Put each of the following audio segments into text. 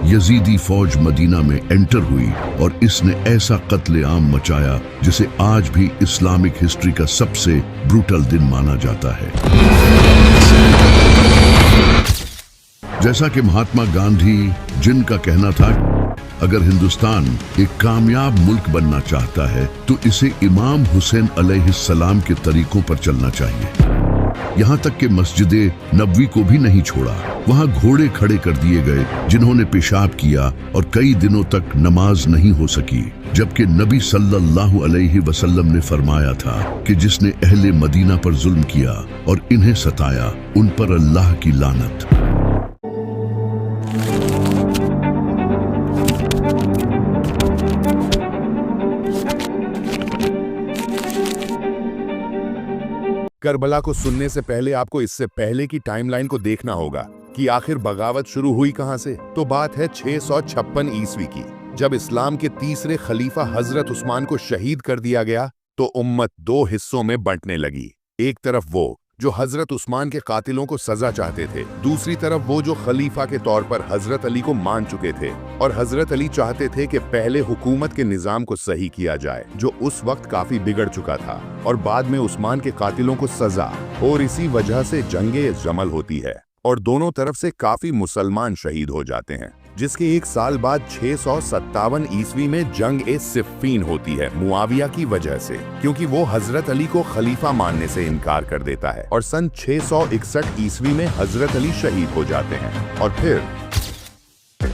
Yazidi फौज Medina में enter हुई और इसने ऐसा कत्ले आम मचाया जिसे आज भी इस्लामिक हिस्ट्री का सबसे ब्रूटल दिन माना जाता है। जैसा कि महात्मा गांधी जिनका कहना था, अगर हिंदुस्तान एक कामयाब मुल्क बनना चाहता है तो इसे इमाम हुसैन अलैहिस्सलाम के तरीकों पर चलना चाहिए। यहाँ तक कि मस्जिदे नबवी को भी नहीं छोड़ा। वहाँ घोड़े खड़े कर दिए गए जिन्होंने पेशाब किया और कई दिनों तक नमाज नहीं हो सकी, जबकि नबी सल्लल्लाहु अलैहि वसल्लम ने फरमाया था कि जिसने अहले मदीना पर जुल्म किया और इन्हें सताया, उन पर अल्लाह की लानत। करबला को सुनने से पहले आपको इससे पहले की टाइमलाइन को देखना होगा कि आखिर बगावत शुरू हुई कहां से। तो बात है 656 ईस्वी की, जब इस्लाम के तीसरे खलीफा हजरत उस्मान को शहीद कर दिया गया तो उम्मत दो हिस्सों में बंटने लगी। एक तरफ वो जो हजरत उस्मान के कातिलों को सजा चाहते थे, दूसरी तरफ वो जो खलीफा के तौर पर हजरत अली को मान चुके थे। और हजरत अली चाहते थे कि पहले हुकूमत के निजाम को सही किया जाए जो उस वक्त काफी बिगड़ चुका था, और बाद में उस्मान के कातिलों को सजा। और इसी वजह से जंगे जमल होती है और दोनों तरफ से काफी मुसलमान शहीद हो जाते हैं, जिसके एक साल बाद 657 ईस्वी में जंग ए सिफ़ीन होती है मुआविया की वजह से, क्योंकि वो हजरत अली को खलीफा मानने से इनकार कर देता है। और सन 661 ईस्वी में हजरत अली शहीद हो जाते हैं। और फिर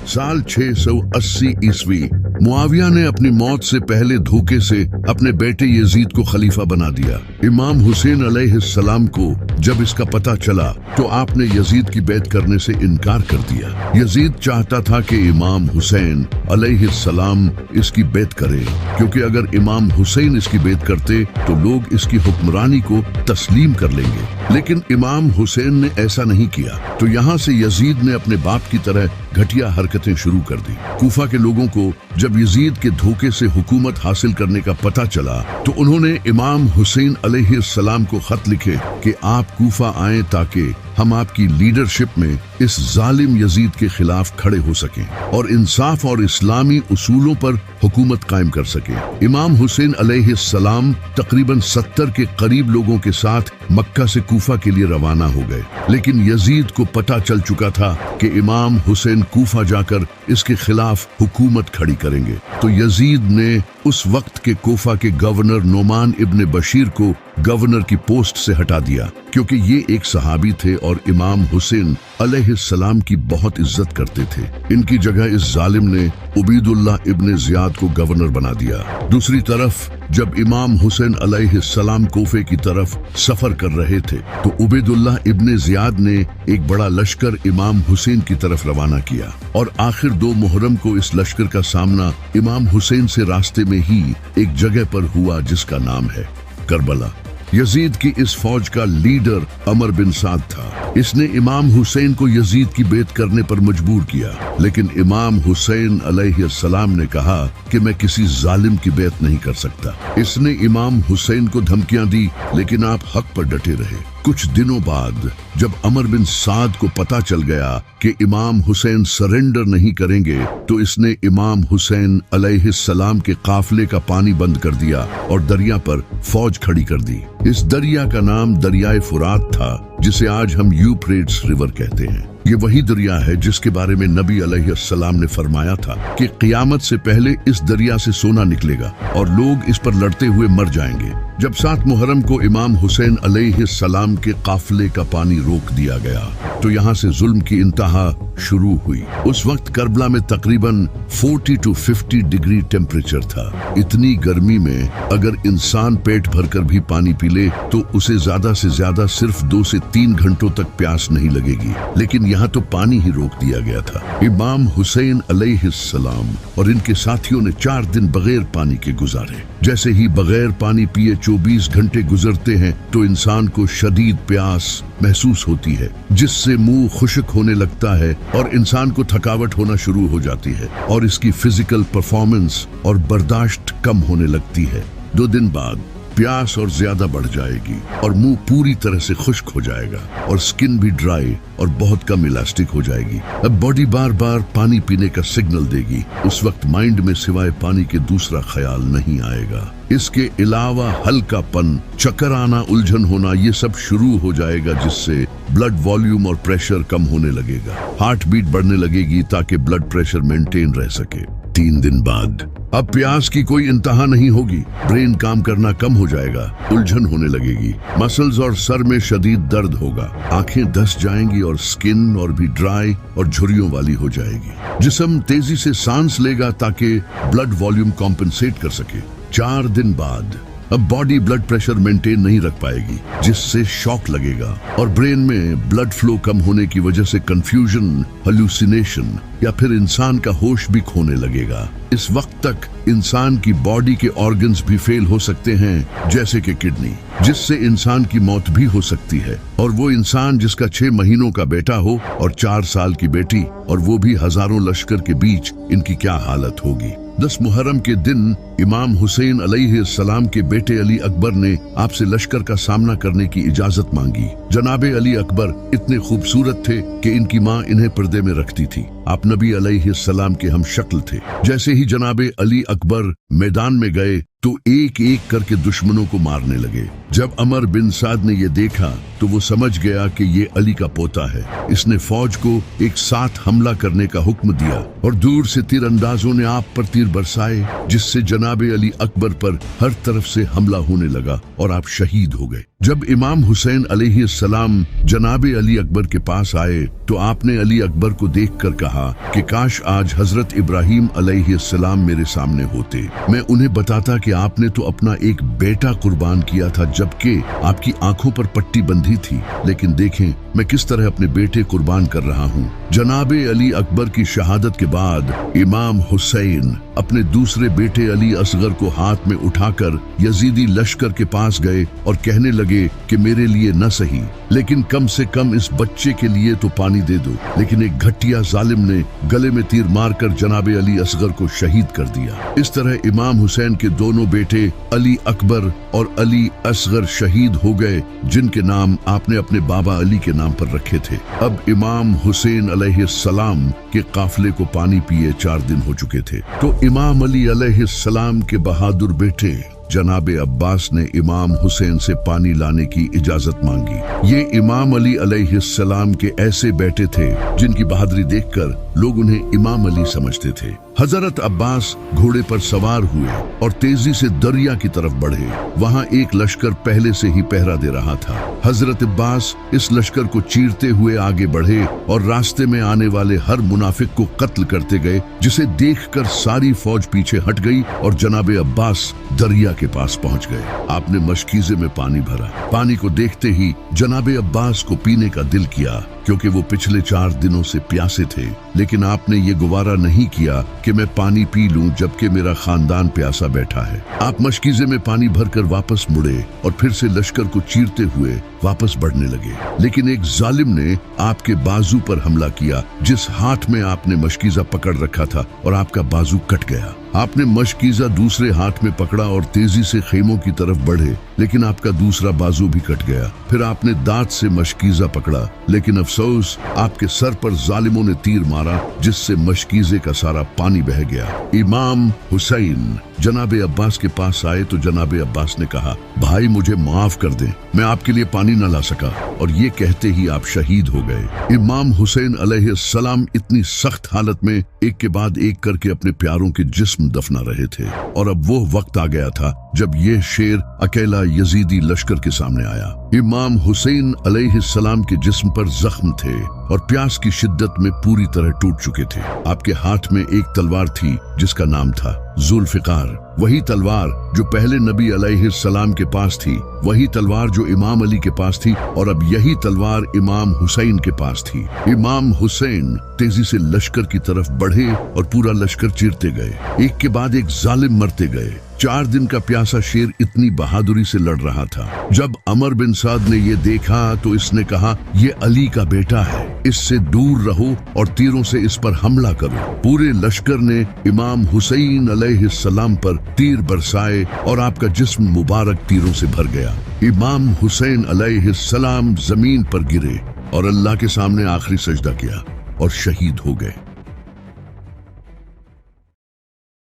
साल 680 ईस्वी मुआविया ने अपनी मौत से पहले धोखे से अपने बेटे यजीद को खलीफा बना दिया। इमाम हुसैन अलैहिस्सलाम को जब इसका पता चला तो आपने यजीद की बैत करने से इनकार कर दिया। यजीद चाहता था कि इमाम हुसैन अलैहिस्सलाम इसकी बैत करे, क्योंकि अगर इमाम हुसैन इसकी बैत करते तो लोग इसकी हुक्मरानी को तस्लीम कर लेंगे। लेकिन इमाम हुसैन ने ऐसा नहीं किया, तो यहाँ से यजीद ने अपने बाप की तरह घटिया हरकतें शुरू कर दी। कूफा के लोगों को जब यजीद के धोखे से हुकूमत हासिल करने का पता चला तो उन्होंने इमाम हुसैन अलैहिस्सलाम को खत लिखे कि आप कूफा आएं ताकि हम आपकी लीडरशिप में इस जालिम यजीद के खिलाफ खड़े हो सकें और इंसाफ और इस्लामी उसूलों पर हुकूमत कायम कर सकें। इमाम हुसैन अलैहिस्सलाम तकरीबन 70 के करीब लोगों के साथ मक्का से कूफा के लिए रवाना हो गए, लेकिन यजीद को पता चल चुका था कि इमाम हुसैन कूफा जाकर इसके खिलाफ हुकूमत खड़ी करेंगे। तो यजीद ने उस वक्त के कूफा के गवर्नर नोमान इब्न बशीर को गवर्नर की पोस्ट से हटा दिया, क्योंकि ये एक सहाबी थे और इमाम हुसैन अलैहिस्सलाम की बहुत इज्जत करते थे। इनकी जगह इस जालिम ने उबैदुल्लाह इब्न ज़ियाद को गवर्नर बना दिया। दूसरी तरफ जब इमाम हुसैन अलैहिस्सलाम कोफे की तरफ सफर कर रहे थे तो उबैदुल्लाह इब्न ज़ियाद ने एक बड़ा लश्कर इमाम हुसैन की तरफ रवाना किया, और आखिर 2 मुहर्रम को इस लश्कर का सामना इमाम हुसैन से रास्ते में ही एक जगह पर हुआ जिसका नाम है करबला। यजीद की इस फौज का लीडर अमर बिन साद था। इसने इमाम हुसैन को यजीद की बैत करने पर मजबूर किया, लेकिन इमाम हुसैन अलैहिस्सलाम ने कहा कि मैं किसी जालिम की बैत नहीं कर सकता। इसने इमाम हुसैन को धमकियां दी, लेकिन आप हक पर डटे रहे। कुछ दिनों बाद जब अमर बिन साद को पता चल गया कि इमाम हुसैन सरेंडर नहीं करेंगे तो इसने इमाम हुसैन अलैहिस्सलाम के काफिले का पानी बंद कर दिया और दरिया पर फौज खड़ी कर दी। इस दरिया का नाम दरियाए फुरात था, जिसे आज हम यूफ्रेट्स रिवर कहते हैं। ये वही दरिया है जिसके बारे में नबी अलैहिस्सलाम ने फरमाया था कि क़यामत से पहले इस दरिया से सोना निकलेगा और लोग इस पर लड़ते हुए मर जाएंगे। जब 7 मुहर्रम को इमाम हुसैन अलैहिस्सलाम के काफिले का पानी रोक दिया गया तो यहाँ से जुल्म की इंतहा शुरू हुई। उस वक्त करबला में तकरीबन 40 to 50 डिग्री टेम्परेचर था। इतनी गर्मी में अगर इंसान पेट भरकर भी पानी पी ले तो उसे ज्यादा से ज्यादा सिर्फ 2 से 3 घंटों तक प्यास नहीं लगेगी, लेकिन यहाँ तो पानी ही रोक दिया गया था। इमाम हुसैन अलैहिस्सलाम और इनके साथियों ने 4 दिन बगैर पानी के गुजारे। जैसे ही बगैर पानी पिए 24 घंटे गुजरते हैं तो इंसान को शदीद प्यास महसूस होती है, जिससे मुंह खुश्क होने लगता है और इंसान को थकावट होना शुरू हो जाती है और इसकी फिजिकल परफॉर्मेंस और बर्दाश्त कम होने लगती है। 2 दिन बाद प्यास और ज्यादा बढ़ जाएगी और मुंह पूरी तरह से खुश्क हो जाएगा और स्किन भी ड्राई और बहुत कम इलास्टिक हो जाएगी। अब बॉडी बार बार पानी पीने का सिग्नल देगी। उस वक्त माइंड में सिवाय पानी के दूसरा ख्याल नहीं आएगा। इसके अलावा हल्कापन, चक्कर आना, उलझन होना, ये सब शुरू हो जाएगा, जिससे ब्लड वॉल्यूम और प्रेशर कम होने लगेगा। हार्ट बीट बढ़ने लगेगी ताकि ब्लड प्रेशर मेंटेन रह सके। 3 दिन बाद अब प्यास की कोई इंतहा नहीं होगी। ब्रेन काम करना कम हो जाएगा, उलझन होने लगेगी, मसल्स और सर में शदीद दर्द होगा, आंखें धंस जाएंगी और स्किन और भी ड्राई और झुर्रियों वाली हो जाएगी। जिस्म तेजी से सांस लेगा ताकि ब्लड वॉल्यूम कॉम्पेंसेट कर सके। 4 दिन बाद अब बॉडी ब्लड प्रेशर मेंटेन नहीं रख पाएगी, जिससे शॉक लगेगा और ब्रेन में ब्लड फ्लो कम होने की वजह से कंफ्यूजन, हेलुसिनेशन या फिर इंसान का होश भी खोने लगेगा। इस वक्त तक इंसान की बॉडी के ऑर्गन्स भी फेल हो सकते हैं, जैसे कि किडनी, जिससे इंसान की मौत भी हो सकती है। और वो इंसान जिसका 6 महीनों का बेटा हो और 4 साल की बेटी, और वो भी हजारों लश्कर के बीच, इनकी क्या हालत होगी। 10 मुहर्रम के दिन इमाम हुसैन अलैहिस्सलाम के बेटे अली अकबर ने आपसे लश्कर का सामना करने की इजाजत मांगी। जनाबे अली अकबर इतने खूबसूरत थे कि इनकी माँ इन्हें पर्दे में रखती थी। आप नबी अलैहिस्सलाम के हम शक्ल थे। जैसे ही जनाबे अली अकबर मैदान में गए तो एक एक करके दुश्मनों को मारने लगे। जब अमर बिन साद ने ये देखा तो वो समझ गया कि ये अली का पोता है। इसने फौज को एक साथ हमला करने का हुक्म दिया और दूर से तीरंदाजों ने आप पर तीर बरसाए, जिससे जनाबे अली अकबर पर हर तरफ से हमला होने लगा और आप शहीद हो गए। जब इमाम हुसैन अलैहिस्सलाम जनाबे अली अकबर के पास आए तो आपने अली अकबर को देखकर कहा कि काश आज हजरत इब्राहिम अलैहिस्सलाम मेरे सामने होते, मैं उन्हें बताता कि आपने तो अपना एक बेटा कुर्बान किया था जबकि आपकी आंखों पर पट्टी बंधी थी, लेकिन देखें मैं किस तरह अपने बेटे कुर्बान कर रहा हूँ। जनाबे अली अकबर की शहादत के बाद इमाम हुसैन अपने दूसरे बेटे अली असगर को हाथ में उठाकर यजीदी लश्कर के पास गए और कहने लगे कि मेरे लिए न सही लेकिन कम से कम इस बच्चे के लिए तो पानी दे दो। लेकिन एक घटिया जालिम ने गले में तीर मारकर जनाबे अली असगर को शहीद कर दिया। इस तरह इमाम हुसैन के दोनों बेटे अली अकबर और अली असगर शहीद हो गए, जिनके नाम आपने अपने बाबा अली के नाम पर रखे थे। अब इमाम हुसैन अलैहिस्सलाम के काफिले को पानी पिए 4 दिन हो चुके थे, तो इमाम अली अलैहिस्सलाम के बहादुर बेटे जनाबे अब्बास ने इमाम हुसैन से पानी लाने की इजाजत मांगी। ये इमाम अली अलैहिस्सलाम के ऐसे बेटे थे जिनकी बहादुरी देखकर लोग उन्हें इमाम अली समझते थे। हजरत अब्बास घोड़े पर सवार हुए और तेजी से दरिया की तरफ बढ़े। वहाँ एक लश्कर पहले से ही पहरा दे रहा था। हजरत अब्बास इस लश्कर को चीरते हुए आगे बढ़े और रास्ते में आने वाले हर मुनाफिक को कत्ल करते गए, जिसे देखकर सारी फौज पीछे हट गई और जनाबे अब्बास दरिया के पास पहुंच गए। आपने मशकीजे में पानी भरा। पानी को देखते ही जनाबे अब्बास को पीने का दिल किया, क्योंकि वो पिछले 4 दिनों से प्यासे थे। लेकिन आपने ये गुवारा नहीं किया कि मैं पानी पी लूं जबकि मेरा खानदान प्यासा बैठा है। आप मशकीजे में पानी भरकर वापस मुड़े और फिर से लश्कर को चीरते हुए वापस बढ़ने लगे। लेकिन एक जालिम ने आपके बाजू पर हमला किया, जिस हाथ में आपने मशकीजा पकड़ रखा था, और आपका बाजू कट गया। आपने मशकीजा दूसरे हाथ में पकड़ा और तेजी से खेमों की तरफ बढ़े, लेकिन आपका दूसरा बाजू भी कट गया। फिर आपने दांत से मशकीजा पकड़ा, लेकिन अफसोस आपके सर पर जालिमों ने तीर मारा, जिससे मशकीजे का सारा पानी बह गया। इमाम हुसैन जनाबे अब्बास के पास आए तो जनाबे अब्बास ने कहा, भाई मुझे माफ कर दें, मैं आपके लिए पानी न ला सका। और ये कहते ही आप शहीद हो गए। इमाम हुसैन अलैहिस्सलाम इतनी सख्त हालत में एक के बाद एक करके अपने प्यारों के जिस्म दफना रहे थे, और अब वो वक्त आ गया था जब ये शेर अकेला यजीदी लश्कर के सामने आया। इमाम हुसैन अलैहिस्सलाम के जिस्म पर जख्म थे और प्यास की शिद्दत में पूरी तरह टूट चुके थे। आपके हाथ में एक तलवार थी जिसका नाम था जुल्फिकार। वही तलवार जो पहले नबी अलैहिस्सलाम के पास थी, वही तलवार जो इमाम अली के पास थी, और अब यही तलवार इमाम हुसैन के पास थी। इमाम हुसैन तेजी से लश्कर की तरफ बढ़े और पूरा लश्कर चीरते गए। एक के बाद एक जालिम मरते गए। 4 दिन का प्यासा शेर इतनी बहादुरी से लड़ रहा था। जब अमर बिन साद ने ये देखा तो इसने कहा, ये अली का बेटा है, इससे दूर रहो और तीरों से इस पर हमला करो। पूरे लश्कर ने इमाम हुसैन अलैहिस्सलाम पर तीर बरसाए और आपका जिस्म मुबारक तीरों से भर गया। इमाम हुसैन अलैहिस्सलाम जमीन पर गिरे और अल्लाह के सामने आखिरी सजदा किया और शहीद हो गए।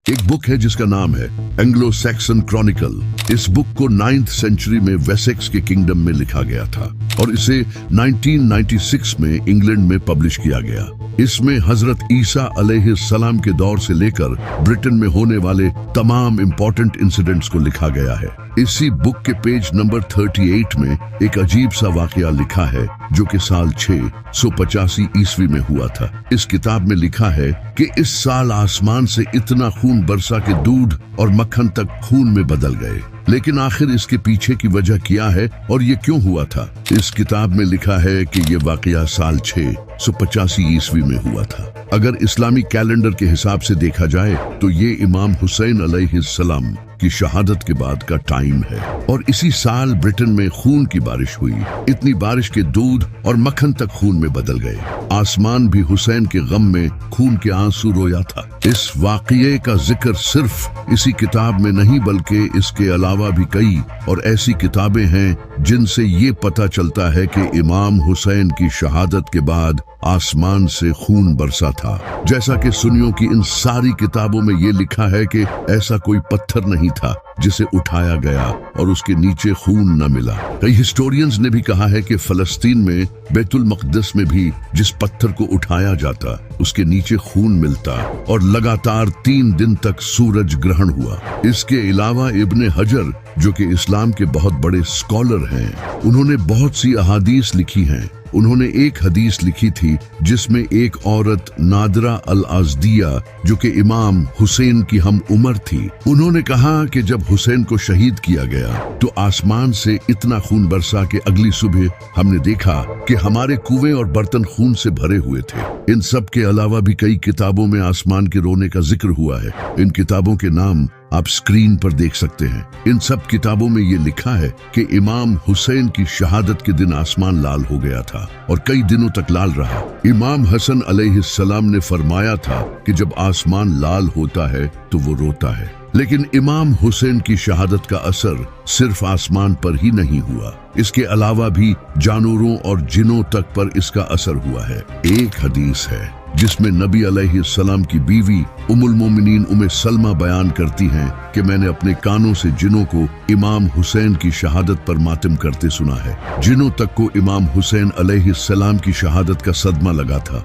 एक बुक है जिसका नाम है एंग्लो सैक्सन क्रॉनिकल। इस बुक को 9th सेंचुरी में वेसेक्स के किंगडम में लिखा गया था और इसे 1996 में इंग्लैंड में पब्लिश किया गया। इसमें हजरत ईसा अलैहिस्सलाम के दौर से लेकर ब्रिटेन में होने वाले तमाम इंपॉर्टेंट इंसिडेंट्स को लिखा गया है। इसी बुक के पेज नंबर 38 में एक अजीब सा वाकया लिखा है जो कि साल 685 ईस्वी में हुआ था। इस किताब में लिखा है कि इस साल आसमान से इतना खून बरसा कि दूध और मक्खन तक खून में बदल गए। लेकिन आखिर इसके पीछे की वजह क्या है और ये क्यों हुआ था? इस किताब में लिखा है कि ये वाकया साल 685 ईस्वी में हुआ था। अगर इस्लामी कैलेंडर के हिसाब से देखा जाए तो ये इमाम हुसैन अलैहिस्सलाम की शहादत के बाद का टाइम है और इसी साल ब्रिटेन में खून की बारिश हुई। इतनी बारिश के दूध और मक्खन तक खून में बदल गए। आसमान भी हुसैन के गम में खून के आंसू रोया था। इस वाकये का जिक्र सिर्फ इसी किताब में नहीं बल्कि इसके अलावा भी कई और ऐसी किताबें हैं जिनसे ये पता चलता है कि इमाम हुसैन की शहादत के बाद आसमान से खून बरसा था। जैसा कि सुन्नियों की इन सारी किताबों में ये लिखा है कि ऐसा कोई पत्थर नहीं था जिसे उठाया गया और उसके नीचे खून न मिला। कई हिस्टोरियंस ने भी कहा है कि फलस्तीन में बैतुल मक़दिस में भी जिस पत्थर को उठाया जाता उसके नीचे खून मिलता और लगातार 3 दिन तक सूरज ग्रहण हुआ। इसके अलावा इब्ने हजर जो कि इस्लाम के बहुत बड़े स्कॉलर हैं, उन्होंने बहुत सी अहादीस लिखी हैं। उन्होंने एक हदीस लिखी थी जिसमें एक औरत नादरा अल अज़दिया जो कि इमाम हुसैन की हम उम्र थी, उन्होंने कहा कि जब हुसैन को शहीद किया गया तो आसमान से इतना खून बरसा कि अगली सुबह हमने देखा कि हमारे कुएं और बर्तन खून से भरे हुए थे। इन सब के अलावा भी कई किताबों में आसमान के रोने का जिक्र हुआ है। इन किताबों के नाम आप स्क्रीन पर देख सकते हैं। इन सब किताबों में ये लिखा है कि इमाम हुसैन की शहादत के दिन आसमान लाल हो गया था और कई दिनों तक लाल रहा। इमाम हसन अलैहिस्सलाम ने फरमाया था कि जब आसमान लाल होता है तो वो रोता है। लेकिन इमाम हुसैन की शहादत का असर सिर्फ आसमान पर ही नहीं हुआ, इसके अलावा भी जानवरों और जिनों तक पर इसका असर हुआ है। एक हदीस है जिसमें नबी अलैहिस्सलाम की बीवी उम्मुल मोमिनीन उम्मे सलमा बयान करती हैं कि मैंने अपने कानों से जिनों को इमाम हुसैन की शहादत पर मातम करते सुना है। जिनों तक को इमाम हुसैन अलैहिस्सलाम की शहादत का सदमा लगा था।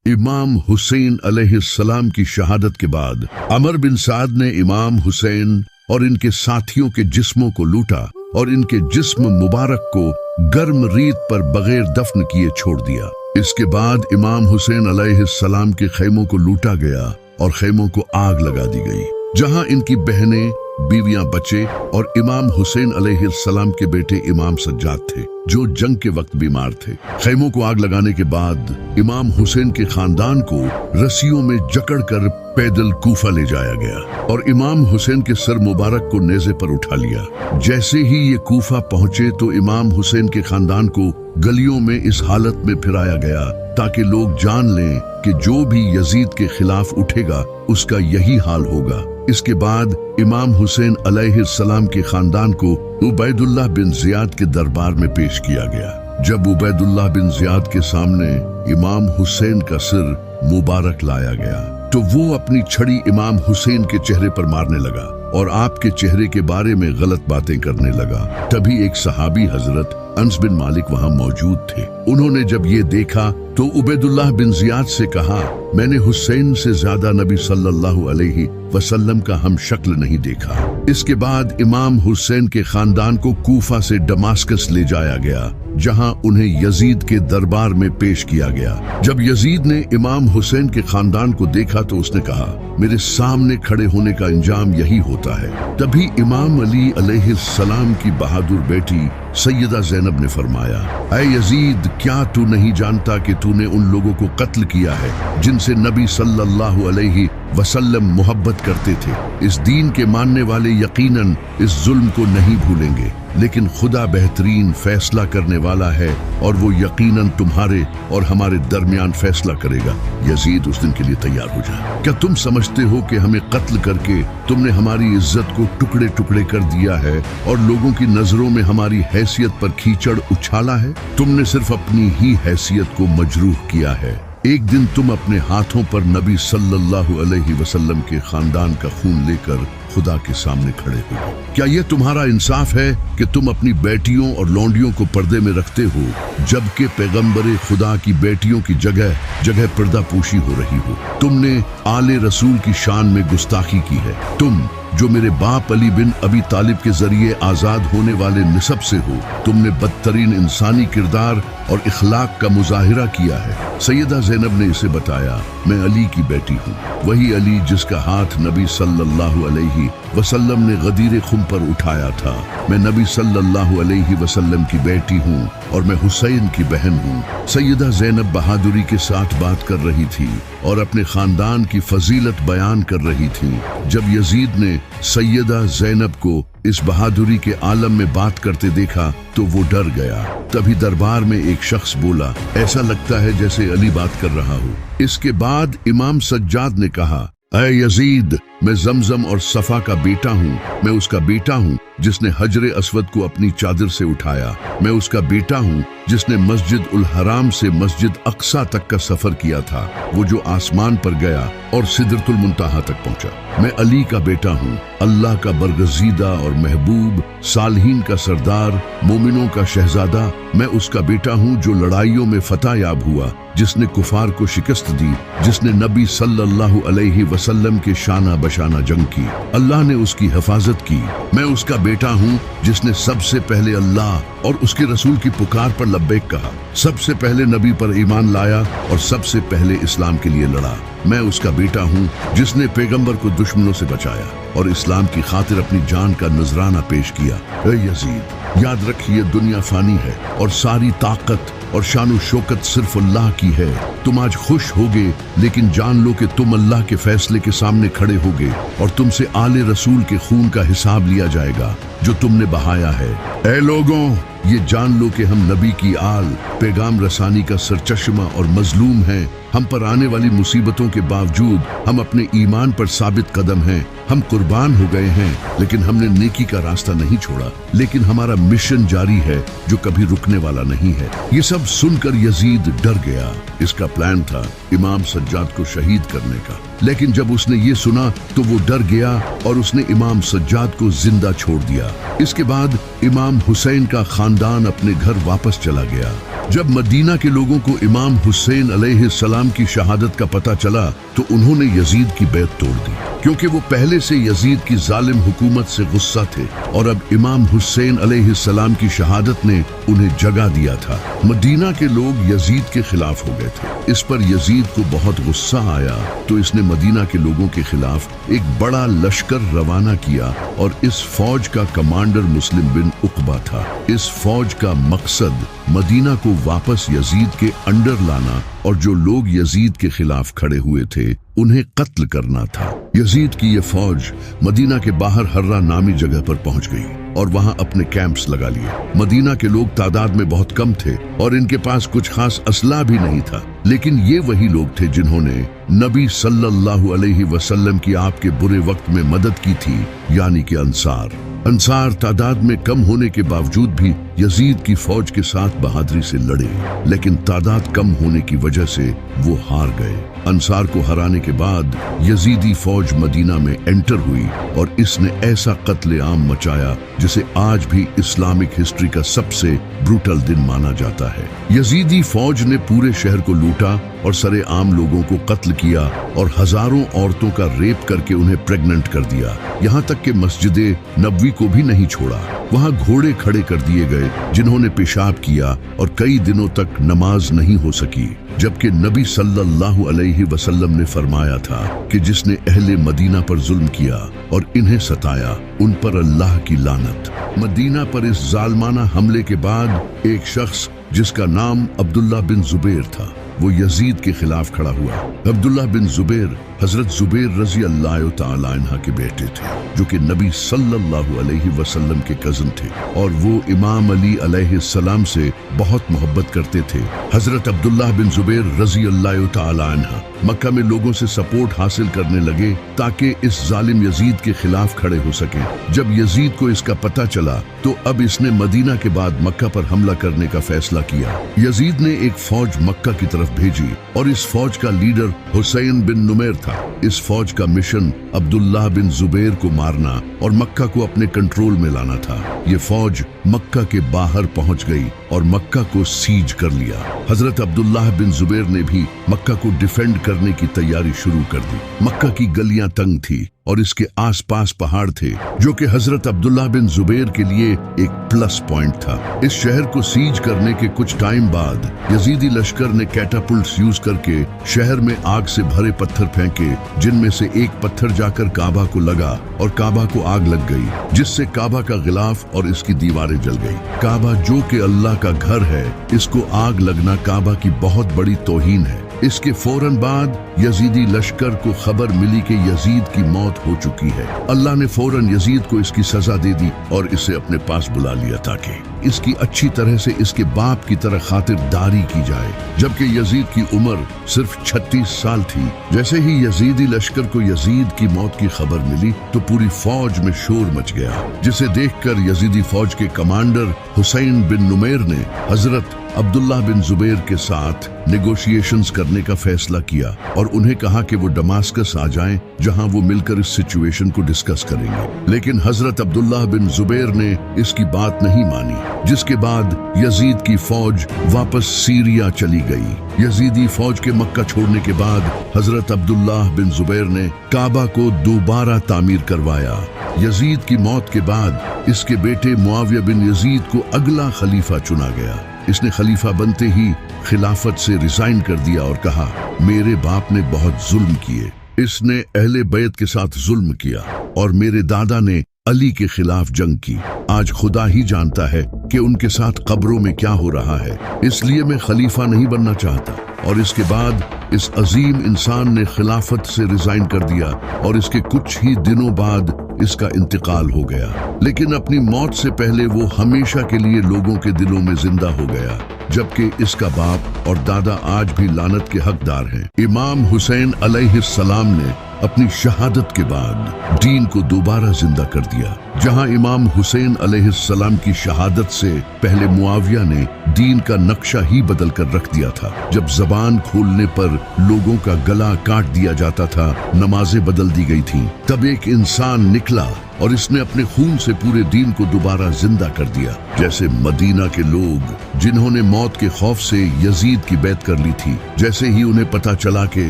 इमाम हुसैन अलैहिस्सलाम की शहादत के बाद अमर बिन साद ने इमाम हुसैन और इनके साथियों के जिस्मों को लूटा और इनके जिस्म मुबारक को गर्म रीत पर बगैर दफन किए छोड़ दिया। इसके बाद इमाम हुसैन अलैहिस्सलाम के खैमों को लूटा गया और खैमों को आग लगा दी गई, जहां इनकी बहनें, बीवियां, बच्चे और इमाम हुसैन अलैहिस्सलाम के बेटे इमाम सज्जाद थे जो जंग के वक्त बीमार थे। खैमों को आग लगाने के बाद इमाम हुसैन के खानदान को रस्सियों में जकड़कर पैदल कूफा ले जाया गया और इमाम हुसैन के सर मुबारक को नेज़े पर उठा लिया। जैसे ही ये कूफा पहुंचे तो इमाम हुसैन के खानदान को गलियों में इस हालत में फिराया गया ताकि लोग जान लें कि जो भी यजीद के खिलाफ उठेगा उसका यही हाल होगा। इसके बाद इमाम हुसैन अलैहिस्सलाम के खानदान को उबैदुल्लाह बिन ज़ियाद के दरबार में पेश किया गया। जब उबैदुल्लाह बिन ज़ियाद के सामने इमाम हुसैन का सिर मुबारक लाया गया तो वो अपनी छड़ी इमाम हुसैन के चेहरे पर मारने लगा और आपके चेहरे के बारे में गलत बातें करने लगा। तभी एक सहाबी हजरत अनस बिन मालिक वहां मौजूद थे। उन्होंने जब ये देखा तो उबैदुल्लाह बिन ज़ियाद से कहा, मैंने हुसैन से ज्यादा नबी सल्लल्लाहु अलैहि वसल्लम का हम शक्ल नहीं देखा। इसके बाद इमाम हुसैन के खानदान को कूफा से दमास्कस ले जाया गया जहां उन्हें यजीद के दरबार में पेश किया गया। जब यजीद ने इमाम हुसैन के खानदान को देखा तो उसने कहा, मेरे सामने खड़े होने का अंजाम यही होता है। तभी इमाम अली अलैहिस्सलाम की बहादुर बेटी सैयदा ज़ैनब ने फरमाया, ऐ यजीद, क्या तू नहीं जानता कि तूने उन लोगों को कत्ल किया है जिनसे नबी सल्लल्लाहु अलैहि वसल्लम मोहब्बत करते थे। इस दीन के मानने वाले यकीनन इस जुल्म को नहीं भूलेंगे, लेकिन खुदा बेहतरीन फैसला करने वाला है और वो यकीनन तुम्हारे और हमारे दरमियान फैसला करेगा। यजीद उस दिन के लिए तैयार हो जा। क्या तुम समझते हो कि हमें कत्ल करके तुमने हमारी इज्जत को टुकड़े टुकड़े कर दिया है और लोगों की नजरों में हमारी हैसियत पर कीचड़ उछाला है? तुमने सिर्फ अपनी ही हैसियत को मजरूह किया है। एक दिन तुम अपने हाथों पर नबी सल्लल्लाहु अलैहि वसल्लम के खानदान का खून लेकर खुदा के सामने खड़े हो। क्या ये तुम्हारा इंसाफ है कि तुम अपनी बेटियों और लौंडियों को पर्दे में रखते हो, जबकि पैगंबरे खुदा की बेटियों की जगह जगह पर्दा पोशी हो रही हो? तुमने आले रसूल की शान में गुस्ताखी की है। तुम जो मेरे बाप अली बिन अबी तालिब के जरिए आजाद होने वाले निसब से हो, तुमने बदतरीन इंसानी किरदार और इखलाक का मुजाहिरा किया है। सैयदा ज़ैनब ने इसे बताया, मैं अली की बेटी हूँ, वही अली जिसका हाथ नबी सल्लल्लाहु अलैहि वसल्लम ने गदीर खुम पर उठाया था। मैं नबी सल्लल्लाहु अलैहि वसल्लम की बेटी हूँ और मैं हुसैन की बहन हूँ। सैयदा ज़ैनब बहादुरी के साथ बात कर रही थी और अपने खानदान की फजीलत बयान कर रही थी। जब यजीद ने सैयदा ज़ैनब को इस बहादुरी के आलम में बात करते देखा तो वो डर गया। तभी दरबार में एक शख्स बोला, ऐसा लगता है जैसे अली बात कर रहा हो। इसके बाद इमाम सज्जाद ने कहा, ऐ यजीद, मैं जमजम और सफा का बेटा हूँ। मैं उसका बेटा हूँ जिसने हजरे अस्वद को अपनी चादर से उठाया। मैं उसका बेटा हूँ जिसने मस्जिद उल हराम से मस्जिद अक्सा तक का सफर किया था, वो जो आसमान पर गया और सिदरतुल मुंतहा तक पहुंचा। मैं अली का बेटा हूँ, अल्लाह का बरगजीदा और महबूब, सालहीन का सरदार, मोमिनों का शहजादा। मैं उसका बेटा हूँ जो लड़ाइयों में फतह याब हुआ, जिसने कुफार को शिकस्त दी, जिसने नबी सल्लल्लाहु अलैहि वसल्लम के शाना बशाना जंग की। अल्लाह ने उसकी हिफाजत की। मैं उसका बेटा हूँ जिसने सबसे पहले अल्लाह और उसके रसूल की पुकार पर लब्बैक कहा, सबसे पहले नबी पर ईमान लाया और सबसे पहले इस्लाम के लिए लड़ा। मैं उसका बेटा हूँ जिसने पैगंबर को दुश्मनों से बचाया और इस्लाम की खातिर अपनी जान का नजराना पेश किया। ए यजीद, याद रखिए दुनिया फानी है और सारी ताकत और शान शौकत सिर्फ अल्लाह की है। तुम आज खुश होगे, लेकिन जान लो कि तुम अल्लाह के फैसले के सामने खड़े होगे और तुमसे आले रसूल के खून का हिसाब लिया जाएगा जो तुमने बहाया है। ऐ लोगों, ये जान लो कि हम नबी की आल, पैगाम रसानी का सरचश्मा और मजलूम हैं। हम पर आने वाली मुसीबतों के बावजूद हम अपने ईमान पर साबित कदम हैं। हम कुर्बान हो गए हैं, लेकिन हमने नेकी का रास्ता नहीं छोड़ा। लेकिन हमारा मिशन जारी है जो कभी रुकने वाला नहीं है। ये सब सुनकर यजीद डर गया। इसका प्लान था इमाम सज्जाद को शहीद करने का, लेकिन जब उसने ये सुना तो वो डर गया और उसने इमाम सज्जाद को जिंदा छोड़ दिया। इसके बाद इमाम हुसैन का खानदान अपने घर वापस चला गया। जब मदीना के लोगों को इमाम हुसैन अलैहिस्सलाम की शहादत का पता चला तो उन्होंने यजीद की बैत तोड़ दी, क्योंकि वो पहले से यजीद की जालिम हुकूमत से गुस्सा थे और अब इमाम हुसैन अलैहिस्सलाम की शहादत ने उन्हें जगा दिया था। मदीना के लोग यजीद के खिलाफ हो गए थे। इस पर यजीद को बहुत गुस्सा आया तो इसने मदीना के लोगों के खिलाफ एक बड़ा लश्कर रवाना किया और इस फौज का कमांडर मुस्लिम बिन उकबा था। इस फौज का मकसद मदीना को वापस यजीद के अंडर लाना और जो लोग यजीद के खिलाफ खड़े हुए थे उन्हें कत्ल करना था। यजीद की ये फौज मदीना के बाहर हर्रा नामी जगह पर पहुंच गई और वहां अपने कैंप्स लगा लिए। मदीना के लोग तादाद में बहुत कम थे और इनके पास कुछ खास असला भी नहीं था, लेकिन ये वही लोग थे जिन्होंने नबी सल्लल्लाहु अलैहि वसल्लम की आपके बुरे वक्त में मदद की थी, यानी कि अंसार तादाद में कम होने के बावजूद भी यजीद की फौज के साथ बहादुरी से लड़े, लेकिन तादाद कम होने की वजह से वो हार गए। अंसार को हराने के बाद यजीदी फौज मदीना में एंटर हुई और इसने ऐसा कत्लेआम मचाया जिसे आज भी इस्लामिक हिस्ट्री का सबसे ब्रूटल दिन माना जाता है। यजीदी फौज ने पूरे शहर को लूटा और सरे आम लोगों को कत्ल किया और हजारों औरतों का रेप करके उन्हें प्रेग्नेंट कर दिया। यहाँ तक कि मस्जिदे नबवी को भी नहीं छोड़ा। वहाँ घोड़े खड़े कर दिए गए जिन्होंने पेशाब किया और कई दिनों तक नमाज नहीं हो सकी, जबकि नबी सल्लल्लाहु अलैहि वसल्लम ने फरमाया था कि जिसने अहले मदीना पर जुल्म किया और इन्हें सताया उन पर अल्लाह की लानत। मदीना पर इस जालमाना हमले के बाद एक शख्स जिसका नाम अब्दुल्ला बिन जुबैर था, वो यजीद के खिलाफ खड़ा हुआ। अब्दुल्लाह बिन जुबैर हजरत जुबैर रजी अल्लाह तआला अन्हा के बेटे थे, जो कि नबी सल्लल्लाहु अलैहि वसल्लम के कजन थे, और वो इमाम अली अलैहिस्सलाम से बहुत मोहब्बत करते थे। हजरत अब्दुल्लाह बिन जुबैर रजी अल्लाह तआला अन्हा मक्का में लोगों से सपोर्ट हासिल करने लगे ताकि इस जालिम यजीद के खिलाफ खड़े हो सके। जब यजीद को इसका पता चला तो अब इसने मदीना के बाद मक्का पर हमला करने का फैसला किया। यजीद ने एक फौज मक्का की तरफ भेजी और इस फौज का लीडर हुसैन बिन नुमैर था। इस फौज का मिशन अब्दुल्लाह बिन जुबैर को मारना और मक्का को अपने कंट्रोल में लाना था। ये फौज मक्का के बाहर पहुंच गई और मक्का को सीज कर लिया। हजरत अब्दुल्लाह बिन जुबैर ने भी मक्का को डिफेंड करने की तैयारी शुरू कर दी। मक्का की गलियां तंग थी और इसके आसपास पहाड़ थे, जो कि हजरत अब्दुल्लाह बिन जुबैर के लिए एक प्लस पॉइंट था। इस शहर को सीज करने के कुछ टाइम बाद यजीदी लश्कर ने कैटापुल्ट्स यूज करके शहर में आग से भरे पत्थर फेंके, जिनमें से एक पत्थर जाकर काबा को लगा और काबा को आग लग गई, जिससे काबा का गिलाफ और इसकी दीवारें जल गई। काबा जो कि अल्लाह का घर है, इसको आग लगना काबा की बहुत बड़ी तौहीन है। इसके फौरन बाद यजीदी लश्कर को खबर मिली कि यजीद की मौत हो चुकी है। अल्लाह ने फौरन यजीद को इसकी सजा दे दी और इसे अपने पास बुला लिया ताकि इसकी अच्छी तरह से इसके बाप की तरह खातिरदारी की जाए, जबकि यजीद की उम्र सिर्फ 36 साल थी। जैसे ही यजीदी लश्कर को यजीद की मौत की खबर मिली तो पूरी फौज में शोर मच गया, जिसे देखकर यजीदी फौज के कमांडर हुसैन बिन नुमैर ने हजरत अब्दुल्लाह बिन जुबैर के साथ नेगोशिएशंस करने का फैसला किया और उन्हें कहा कि वो दमास्कस आ जाएं, जहां वो मिलकर इस सिचुएशन को डिस्कस करेंगे। लेकिन हजरत अब्दुल्लाह बिन जुबैर ने इसकी बात नहीं मानी, जिसके बाद यजीद की फौज वापस सीरिया चली गई। यजीदी फौज के मक्का छोड़ने के बाद हजरत अब्दुल्लाह बिन जुबैर ने काबा को दोबारा तामीर करवाया। यजीद की मौत के बाद इसके बेटे मुआविया बिन यजीद को अगला खलीफा चुना गया। इसने खलीफा बनते ही खिलाफत से रिजाइन कर दिया और कहा, मेरे बाप ने बहुत जुल्म किए, इसने अहले बैत के साथ जुल्म किया और मेरे दादा ने अली के खिलाफ जंग की। आज खुदा ही जानता है कि उनके साथ कब्रों में क्या हो रहा है, इसलिए मैं खलीफा नहीं बनना चाहता। और इसके बाद इस अजीम इंसान ने खिलाफत से रिजाइन कर दिया और इसके कुछ ही दिनों बाद इसका इंतकाल हो गया। लेकिन अपनी मौत से पहले वो हमेशा के लिए लोगों के दिलों में जिंदा हो गया, जबकि इसका बाप और दादा आज भी लानत के हकदार हैं। इमाम हुसैन अलैहिस्सलाम ने अपनी शहादत के बाद दीन को दोबारा जिंदा कर दिया। जहां इमाम हुसैन अलैहिस्सलाम की शहादत से पहले मुआविया ने दीन का नक्शा ही बदल कर रख दिया था। जब जबान खोलने पर लोगों का गला काट दिया जाता था, नमाजें बदल दी गई थीं, तब एक इंसान निकला और इसने अपने खून से पूरे दीन को दोबारा जिंदा कर दिया। जैसे मदीना के लोग जिन्होंने मौत के खौफ से यजीद की बैत कर ली थी, जैसे ही उन्हें पता चला कि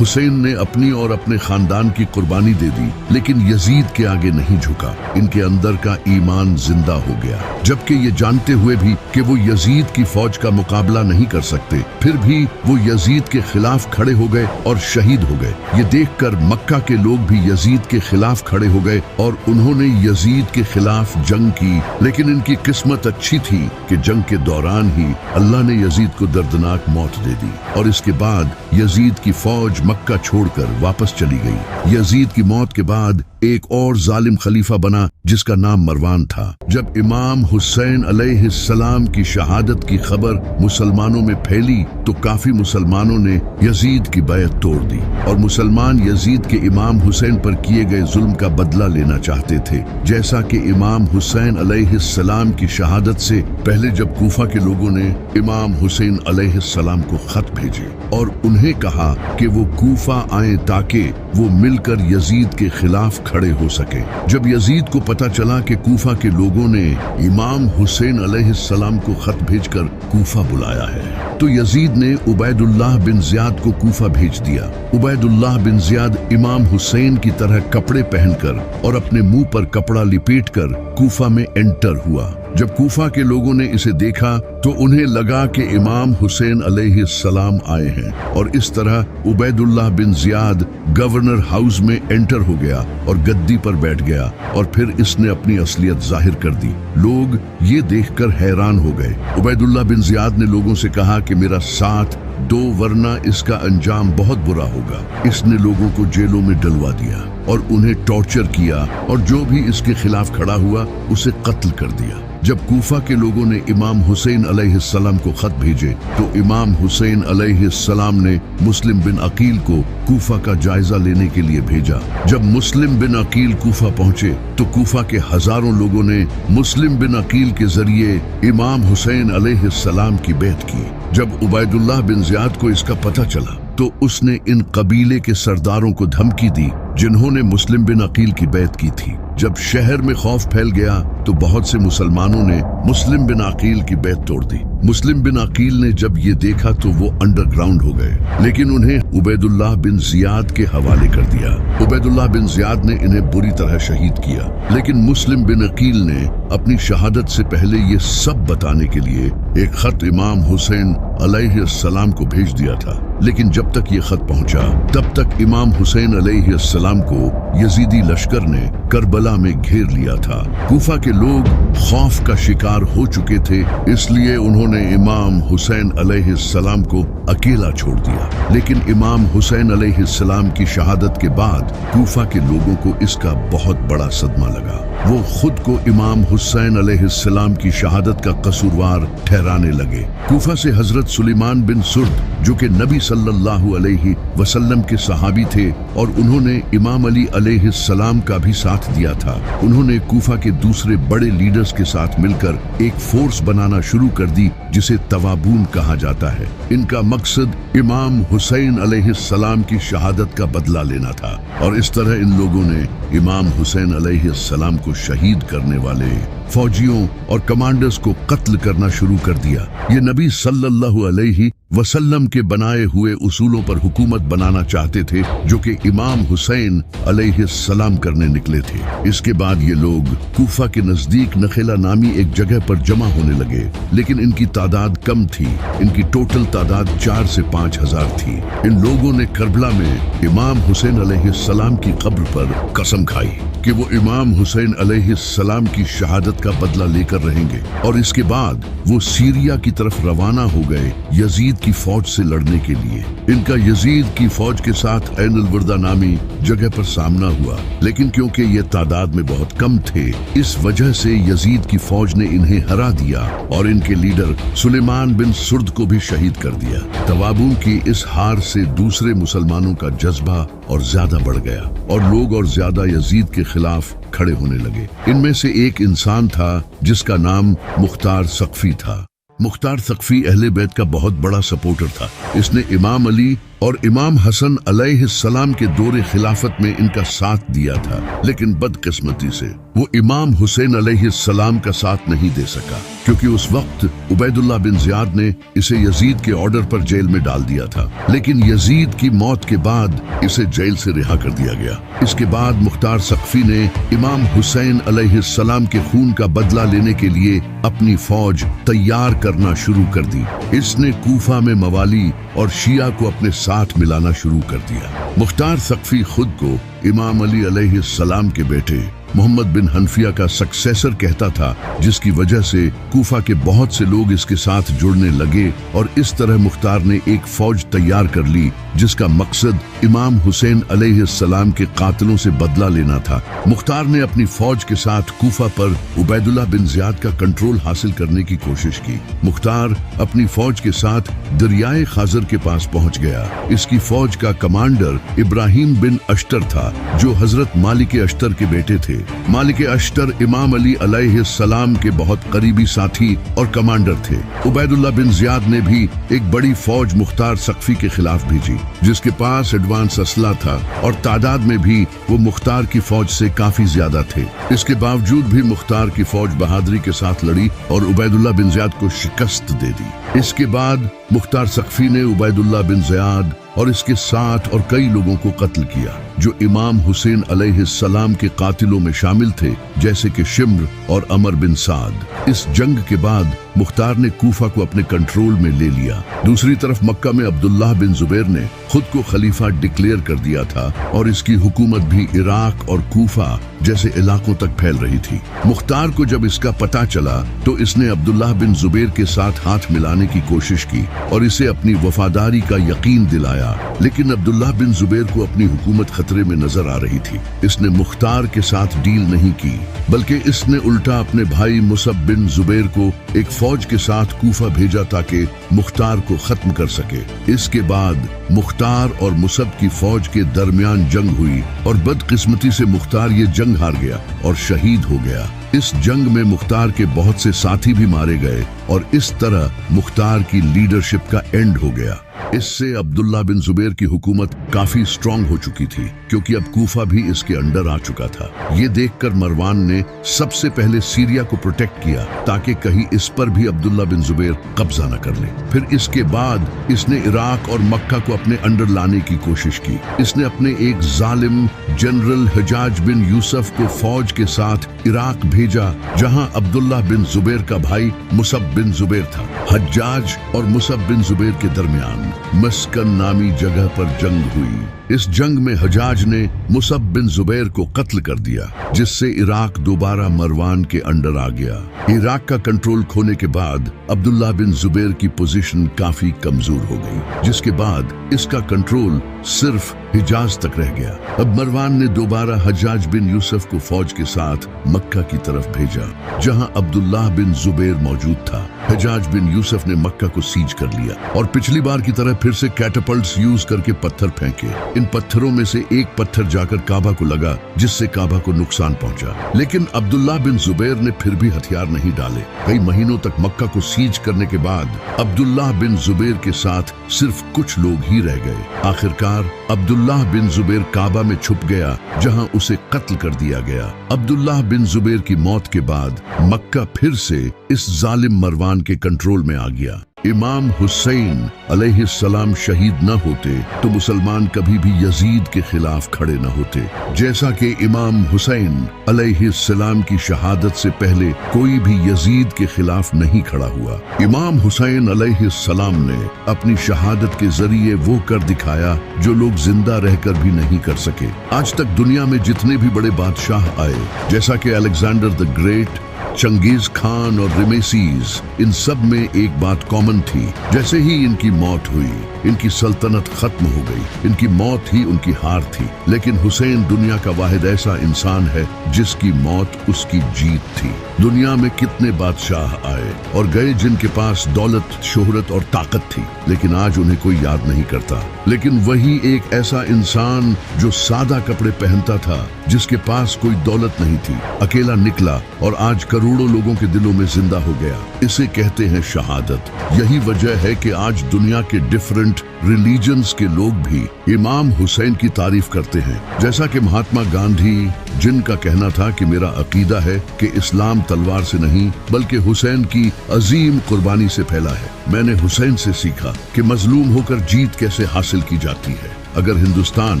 हुसैन ने अपनी और अपने खानदान की कुर्बानी दे दी लेकिन यजीद के आगे नहीं झुका, इनके अंदर का ईमान जिंदा हो गया। जबकि ये जानते हुए भी कि वो यजीद की फौज का मुकाबला नहीं कर सकते, फिर भी वो यजीद के खिलाफ खड़े हो गए और शहीद हो गए। ये देखकर मक्का के लोग भी यजीद के खिलाफ खड़े हो गए और उन्होंने यजीद के खिलाफ जंग की। लेकिन इनकी किस्मत अच्छी थी कि जंग के दौरान ही अल्लाह ने यजीद को दर्दनाक मौत दे दी और इसके बाद यजीद की फौज मक्का छोड़कर वापस चली गई। यजीद की मौत के बाद एक और जालिम खलीफा बना जिसका नाम मरवान था। जब इमाम हुसैन अलैहिस्सलाम की शहादत की खबर मुसलमानों में फैली तो काफी मुसलमानों ने यजीद की बैत तोड़ दी और मुसलमान यजीद के इमाम हुसैन पर किए गए जुल्म का बदला लेना चाहते थे। जैसा कि इमाम हुसैन अलैहिस्सलाम की शहादत से पहले जब कूफा के लोगों ने इमाम हुसैन अलैहिस्सलाम को खत भेजे और उन्हें कहा कि वो कूफा आए ताकि वो मिलकर यजीद के खिलाफ खड़े हो सके। जब यजीद को पता चला कि कूफा के लोगों ने इमाम हुसैन अलैहिस्सलाम को खत भेजकर कूफा बुलाया है, तो यजीद ने उबैदुल्लाह बिन ज़ियाद को कूफा भेज दिया। उबैदुल्लाह बिन ज़ियाद इमाम हुसैन की तरह कपड़े पहनकर और अपने मुंह पर कपड़ा लिपेटकर कूफा में एंटर हुआ। जब कूफा के लोगों ने इसे देखा तो उन्हें लगा कि इमाम हुसैन अलैहिस्सलाम आए हैं और इस तरह Ubaidullah bin Ziyad governor house में एंटर हो गया और गद्दी पर बैठ गया और फिर इसने अपनी असलियत जाहिर कर दी। लोग ये देखकर हैरान हो गए। उबैदुल्लाह बिन ज़ियाद ने लोगों से कहा कि मेरा साथ दो वरना इसका अंजाम बहुत बुरा होगा। इसने लोगों को जेलों में डलवा दिया और उन्हें टॉर्चर किया और जो भी इसके खिलाफ खड़ा हुआ उसे कत्ल कर दिया। जब कूफा के लोगों ने इमाम हुसैन अलैहिस्सलाम को खत भेजे तो इमाम हुसैन अलैहिस्सलाम ने मुस्लिम बिन अकील को कूफा का जायजा लेने के लिए भेजा। जब मुस्लिम बिन अकील कूफा पहुंचे तो कूफा के हजारों लोगों ने मुस्लिम बिन अकील के जरिए इमाम हुसैन अलैहिस्सलाम की बैत की। जब उबैदुल्लाह बिन ज़ियाद को इसका पता चला तो उसने इन कबीले के सरदारों को धमकी दी जिन्होंने मुस्लिम बिन अकील की बैत की थी। जब शहर में खौफ फैल गया तो बहुत से मुसलमानों ने मुस्लिम बिन अकील की बैत तोड़ दी। मुस्लिम बिन अकील ने जब ये देखा तो वो अंडरग्राउंड हो गए, लेकिन उन्हें उबैदुल्लाह बिन ज़ियाद के हवाले कर दिया। उबैदुल्लाह बिन ज़ियाद ने इन्हें बुरी तरह शहीद किया, लेकिन मुस्लिम बिन अकील ने अपनी शहादत से पहले ये सब बताने के लिए एक खत इमाम हुसैन अलैहिस्सलाम को भेज दिया था। लेकिन जब तक ये खत पहुंचा तब तक इमाम हुसैन अलैहिस्सलाम को यजीदी लश्कर ने करबला में घेर लिया था। कूफा के लोग खौफ का शिकार हो चुके थे, इसलिए उन्होंने इमाम हुसैन अलैहिस्सलाम को अकेला छोड़ दिया। लेकिन इमाम हुसैन अलैहिस्सलाम की शहादत के बाद कूफा के लोगों को इसका बहुत बड़ा सदमा लगा। वो खुद को इमाम हुसैन अलैहिस्सलाम की शहादत का कसूरवार ठहराने लगे। कूफा से हजरत सुलेमान बिन सुर्द जो कि नबी सल्लल्लाहु अलैहि वसल्लम के सहाबी थे और उन्होंने इमाम अली अलैहिस्सलाम का भी साथ दिया था, उन्होंने कूफा के दूसरे बड़े लीडर्स के साथ मिलकर एक फोर्स बनाना शुरू कर दी जिसे तवाबून कहा जाता है। इनका मकसद इमाम हुसैन अलैहिस्सलाम की शहादत का बदला लेना था और इस तरह इन लोगों ने इमाम हुसैन अलैहिस्सलाम को शहीद करने वाले फौजियों और कमांडर्स को कत्ल करना शुरू कर दिया। ये नबी सल्लल्लाहु अलैहि वसल्लम के बनाए हुए उसूलों पर हुकूमत बनाना चाहते थे जो कि इमाम हुसैन अलैहिस्सलाम करने निकले थे। इसके बाद ये लोग कूफा के नजदीक नखेला नामी एक जगह पर जमा होने लगे, लेकिन इनकी तादाद कम थी। इनकी टोटल तादाद 4 से 5 हजार थी। इन लोगों ने करबला में इमाम हुसैन अलैहिस्सलाम की कब्र पर कसम खाई कि वो इमाम हुसैन अलैहिस्सलाम की शहादत का बदला लेकर रहेंगे और इसके बाद वो सीरिया की तरफ रवाना हो गए यजीद की फौज से लड़ने के लिए। इनका यजीद की फौज के साथ ऐन अल-वर्दा नामी जगह पर सामना हुआ, लेकिन क्योंकि ये तादाद में बहुत कम थे इस वजह से यजीद की फौज ने इन्हें हरा दिया और इनके लीडर सुलेमान बिन सुर्द को भी शहीद कर दिया। तवाबून की इस हार से दूसरे मुसलमानों का जज्बा और ज्यादा बढ़ गया और लोग और ज्यादा यजीद के खिलाफ खड़े होने लगे। इनमें से एक इंसान था जिसका नाम मुख्तार सक़फ़ी था। मुख्तार सक़फ़ी अहले बैत का बहुत बड़ा सपोर्टर था। इसने इमाम अली और इमाम हसन अलैहिस्सलाम के दौरे खिलाफत में इनका साथ दिया था, लेकिन बदकिस्मती से वो इमाम हुसैन अलैहिस्सलाम का साथ नहीं दे सका क्योंकि उस वक्त उबैदुल्लाह बिन ज़ियाद ने इसे यजीद के ऑर्डर पर जेल में डाल दिया था। लेकिन यजीद की मौत के बाद इसे जेल से रिहा कर दिया गया। इसके बाद मुख्तार सक़फ़ी ने इमाम हुसैन अलैहिस्सलाम के खून का बदला लेने के लिए अपनी फौज तैयार करना शुरू कर दी। इसने कूफा में मवाली और शिया को अपने साथ मिलाना शुरू कर दिया। मुख्तार सक़फ़ी खुद को इमाम अली अलैहिस्सलाम के बेटे मोहम्मद बिन हनफिया का सक्सेसर कहता था, जिसकी वजह से कूफा के बहुत से लोग इसके साथ जुड़ने लगे और इस तरह मुख्तार ने एक फौज तैयार कर ली जिसका मकसद इमाम हुसैन अलैहिस्सलाम के कातिलों से बदला लेना था। मुख्तार ने अपनी फौज के साथ कूफा पर उबैदुल्लाह बिन ज़ियाद का कंट्रोल हासिल करने की कोशिश की। मुख्तार अपनी फौज के साथ दरियाए खाजर के पास पहुंच गया। इसकी फौज का कमांडर इब्राहिम बिन अश्तर था जो हजरत मालिक अश्तर के बेटे थे। मालिक अश्तर इमाम अली अलैहिस्सलाम के बहुत करीबी साथी और कमांडर थे। उबैदुल्लाह बिन ज़ियाद ने भी एक बड़ी फौज मुख्तार सक़फ़ी के खिलाफ भेजी जिसके पास एडवांस असला था और तादाद में भी वो मुख्तार की फौज से काफी ज्यादा थे। इसके बावजूद भी मुख्तार की फौज बहादुरी के साथ लड़ी और उबैदुल्लाह बिन ज़ियाद को शिकस्त दे दी। इसके बाद मुख्तार सक़फ़ी ने उबैदुल्लाह बिन ज़ियाद और इसके साथ और कई लोगों को कत्ल किया। जो इमाम हुसैन अलैहिस्सलाम के कातिलों में शामिल थे, जैसे कि शिम्र और अमर बिन साद। इस जंग के बाद मुख्तार ने कूफा को अपने कंट्रोल में ले लिया। दूसरी तरफ मक्का में अब्दुल्लाह बिन जुबैर ने खुद को खलीफा डिक्लेयर कर दिया था और इसकी हुकूमत भी इराक और कूफा जैसे इलाकों तक फैल रही थी। मुख्तार को जब इसका पता चला तो इसने अब्दुल्लाह बिन जुबैर के साथ हाथ मिलाने की कोशिश की और इसे अपनी वफादारी का यकीन दिलाया, लेकिन अब्दुल्लाह बिन जुबैर को अपनी हुकूमत खतरे में नजर आ रही थी। इसने मुख्तार के साथ डील नहीं की, बल्कि इसने उल्टा अपने भाई मुसब बिन जुबैर को एक फौज के साथ कूफा भेजा ताकि मुख्तार को खत्म कर सके। इसके बाद मुख्तार और मुसब की फौज के दरमियान जंग हुई और बदकिस्मती से मुख्तार ये जंग हार गया और शहीद हो गया। इस जंग में मुख्तार के बहुत से साथी भी मारे गए और इस तरह मुख्तार की लीडरशिप का एंड हो गया। इससे अब्दुल्लाह बिन जुबैर की हुकूमत काफी स्ट्रांग हो चुकी थी, क्योंकि अब कूफा भी इसके अंडर आ चुका था। ये देखकर मरवान ने सबसे पहले सीरिया को प्रोटेक्ट किया ताकि कहीं इस पर भी अब्दुल्लाह बिन जुबैर कब्जा न कर ले। फिर इसके बाद इसने इराक और मक्का को अपने अंडर लाने की कोशिश की। इसने अपने एक जालिम जनरल हजाज बिन यूसुफ को फौज के साथ इराक भेजा, जहां अब्दुल्लाह बिन जुबैर का भाई मुसब बिन जुबैर था। हज्जाज और मुसब बिन जुबैर के दरमियान मस्कन नामी जगह पर जंग हुई। इस जंग में हजाज ने मुसब बिन जुबैर को कत्ल कर दिया, जिससे इराक दोबारा मरवान के अंडर आ गया। इराक का कंट्रोल खोने के बाद अब्दुल्लाह बिन जुबैर की पोजीशन काफी कमजोर हो गई, जिसके बाद इसका कंट्रोल सिर्फ हिजाज तक रह गया। अब मरवान ने दोबारा हज्जाज बिन यूसुफ को फौज के साथ मक्का की तरफ भेजा, जहां अब्दुल्लाह बिन जुबैर मौजूद था। हज्जाज बिन यूसुफ ने मक्का को सीज कर लिया और पिछली बार की तरह फिर से कैटapults यूज करके पत्थर फेंके। इन पत्थरों में से एक पत्थर जाकर काबा को लगा, जिससे काबा को नुकसान पहुंचा। लेकिन अब्दुल्लाह बिन जुबैर ने फिर भी हथियार नहीं डाले। कई महीनों तक मक्का को सीज करने के बाद अब्दुल्लाह बिन जुबैर के साथ सिर्फ कुछ लोग ही रह गए। आखिरकार अब्दुल्लाह बिन जुबैर काबा में छुप गया, जहां उसे कत्ल कर दिया गया। अब्दुल्लाह बिन जुबैर की मौत के बाद मक्का फिर से इस जालिम मरवान के कंट्रोल में आ गया। इमाम हुसैन अलैहिस्सलाम शहीद न होते तो मुसलमान कभी भी यजीद के खिलाफ खड़े न होते। जैसा कि इमाम हुसैन अलैहिस्सलाम की शहादत से पहले कोई भी यजीद के खिलाफ नहीं खड़ा हुआ। इमाम हुसैन अलैहिस्सलाम ने अपनी शहादत के जरिए वो कर दिखाया जो लोग जिंदा रहकर भी नहीं कर सके। आज तक दुनिया में जितने भी बड़े बादशाह आए, जैसा कि Alexander the Great, Genghis और रेमेसीज, इन सब में एक बात कॉमन थी। जैसे ही इनकी मौत हुई, इनकी सल्तनत खत्म हो गई। इनकी मौत ही उनकी हार थी। लेकिन हुसैन दुनिया का वाहिद ऐसा इंसान है जिसकी मौत उसकी जीत थी। दुनिया में कितने बादशाह आए और गए जिनके पास दौलत, शोहरत और ताकत थी, लेकिन आज उन्हें कोई याद नहीं करता। लेकिन वही एक ऐसा इंसान जो सादा कपड़े पहनता था, जिसके पास कोई दौलत नहीं थी, अकेला निकला और आज करोड़ों लोगों के दिलों में जिंदा हो गया। इसे कहते हैं शहादत। यही वजह है कि आज दुनिया के डिफरेंट रिलीजन्स के लोग भी इमाम हुसैन की तारीफ करते हैं। जैसा कि महात्मा गांधी, जिनका कहना था कि मेरा अकीदा है कि इस्लाम तलवार से नहीं बल्कि हुसैन की अजीम कुर्बानी से फैला है। मैंने हुसैन से सीखा कि मजलूम होकर जीत कैसे हासिल की जाती है। अगर हिंदुस्तान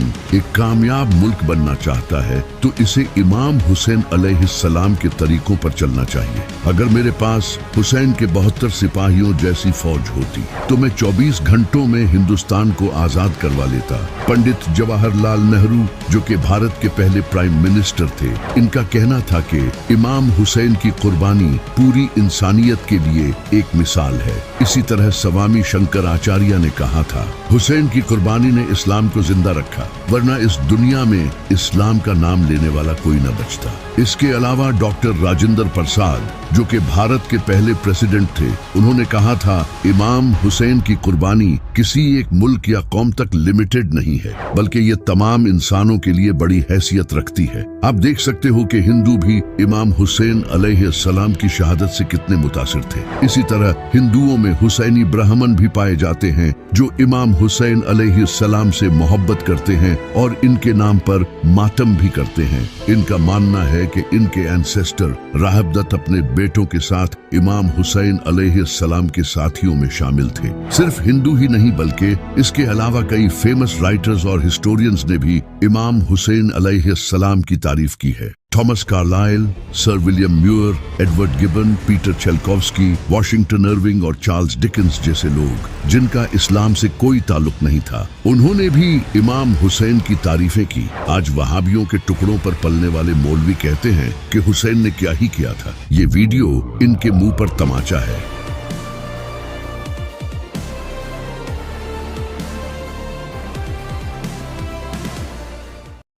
एक कामयाब मुल्क बनना चाहता है तो इसे इमाम हुसैन अलैहिस्सलाम के तरीकों पर चलना चाहिए। अगर मेरे पास हुसैन के 72 सिपाहियों जैसी फौज होती तो मैं 24 घंटों में हिंदुस्तान को आजाद करवा लेता। पंडित जवाहरलाल नेहरू, जो कि भारत के पहले प्राइम मिनिस्टर थे, इनका कहना था कि इमाम हुसैन की कुर्बानी पूरी इंसानियत के लिए एक मिसाल है। इसी तरह स्वामी शंकराचार्य ने कहा था, हुसैन की कुर्बानी ने इस्लाम को जिंदा रखा, वरना इस दुनिया में इस्लाम का नाम लेने वाला कोई न बचता। इसके अलावा डॉक्टर राजेंद्र प्रसाद, जो कि भारत के पहले प्रेसिडेंट थे, उन्होंने कहा था, इमाम हुसैन की कुर्बानी किसी एक मुल्क या कौम तक लिमिटेड नहीं है, बल्कि ये तमाम इंसानों के लिए बड़ी हैसियत रखती है। आप देख सकते हो कि हिंदू भी इमाम हुसैन अलैहिस्सलाम की शहादत से कितने मुतासिर थे। इसी तरह हिंदुओं में हुसैनी ब्राह्मण भी पाए जाते हैं जो इमाम हुसैन अलैहिस्सलाम से मोहब्बत करते हैं और इनके नाम पर मातम भी करते हैं। इनका मानना है कि इनके एंसेस्टर राहबदत्त अपने बेटों के साथ इमाम हुसैन अलैहिस्सलाम के साथियों में शामिल थे। सिर्फ हिंदू ही नहीं बल्कि इसके अलावा कई फेमस राइटर्स और हिस्टोरियंस ने भी इमाम हुसैन अलैहिस्सलाम की तारीफ की है। Thomas Carlyle, sir William Muir, Edward Gibbon, Peter Chelkowski, Washington Irving और चार्ल्स डिकेंस जैसे लोग जिनका इस्लाम से कोई ताल्लुक नहीं था, उन्होंने भी इमाम हुसैन की तारीफें की। आज वहाबियों के टुकड़ों पर पलने वाले मौलवी कहते हैं कि हुसैन ने क्या ही किया था। ये वीडियो इनके मुंह पर तमाचा है।